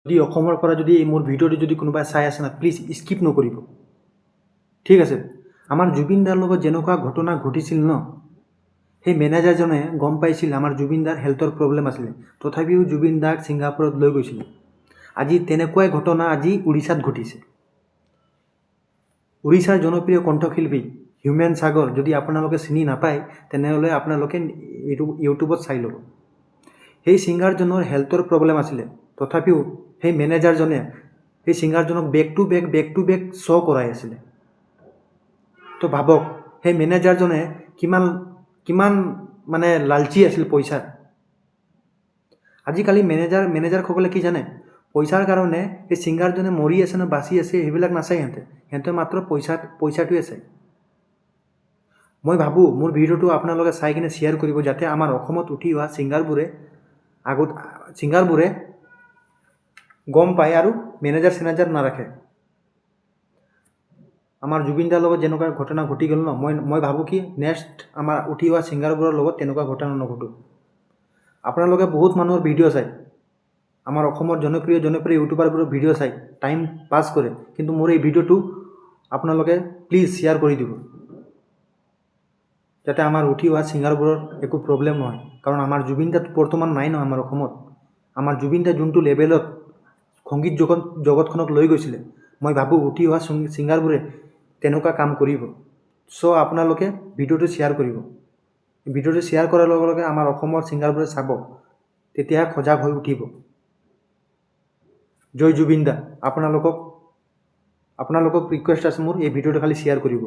যদি অসমৰ পৰা যদি মোৰ ভিডিঅ'টো যদি কোনোবাই চাই আছে না প্লিজ স্কিপ নকৰিব ঠিক আছে। আমাৰ জুবিন দাৰ লগত যেনেকুৱা ঘটনা ঘটিছিল ন, সেই মেনেজাৰজনে গম পাইছিল আমাৰ জুবিন দাৰ হেল্থৰ প্ৰব্লেম আছিলে, তথাপিও জুবিন দাক ছিংগাপুৰত লৈ গৈছিল। আজি তেনেকুৱাই ঘটনা আজি উৰিষ্যাত ঘটিছে। উৰিষ্যাৰ জনপ্ৰিয় কণ্ঠশিল্পী হিউমেন সাগৰ যদি আপোনালোকে চিনি নাপায় তেনেহ'লে আপোনালোকে এইটো ইউটিউবত চাই ল'ব। সেই ছিংগাৰজনৰ হেল্থৰ প্ৰব্লেম আছিলে, তথাপিও সেই মেনেজাৰজনে সেই ছিংগাৰজনক বেক টু বেক শ্ব' কৰাই আছিলে। তো ভাবক সেই মেনেজাৰজনে কিমান মানে লালচি আছিল পইচাৰ। আজিকালি মেনেজাৰসকলে কি জানে, পইচাৰ কাৰণে সেই ছিংগাৰজনে মৰি আছে নে বাচি আছে সেইবিলাক নাচায় সিহঁতে মাত্ৰ পইচাটোৱে চায়। মই ভাবোঁ মোৰ ভিডিঅ'টো আপোনালোকে চাই কিনে শ্বেয়াৰ কৰিব, যাতে আমাৰ অসমত উঠি অহা ছিংগাৰবোৰে গম পায় আৰু মেনেজাৰ নাৰাখে। আমাৰ জুবিন দাৰ লগত যেনেকুৱা ঘটনা ঘটি গ'ল ন, মই ভাবোঁ কি নেক্সট আমাৰ উঠি অহা ছিংগাৰবোৰৰ লগত তেনেকুৱা ঘটনা নঘটুক। আপোনালোকে বহুত মানুহৰ ভিডিঅ' চায়, আমাৰ অসমৰ জনপ্ৰিয় ইউটিউবাৰবোৰৰ ভিডিঅ' চায়, টাইম পাছ কৰে, কিন্তু মোৰ এই ভিডিঅ'টো আপোনালোকে প্লিজ শ্বেয়াৰ কৰি দিব, যাতে আমাৰ উঠি অহা ছিংগাৰবোৰৰ একো প্ৰব্লেম নহয়। কাৰণ আমাৰ জুবিন দা বৰ্তমান নাই ন আমাৰ অসমত। আমাৰ জুবিন দা যোনটো লেভেলত সংগীত জগতখনক লৈ গৈছিলে, মই ভাবোঁ উঠি অহা ছিংগাৰবোৰে তেনেকুৱা কাম কৰিব। চ' আপোনালোকে ভিডিঅ'টো শ্বেয়াৰ কৰিব। ভিডিঅ'টো শ্বেয়াৰ কৰাৰ লগে লগে আমাৰ অসমৰ ছিংগাৰবোৰে চাব, তেতিয়াহে সজাগ হৈ উঠিব। জয় জুবিন দা। আপোনালোকক ৰিকুৱেষ্ট আছে মোৰ, এই ভিডিঅ'টো খালি শ্বেয়াৰ কৰিব।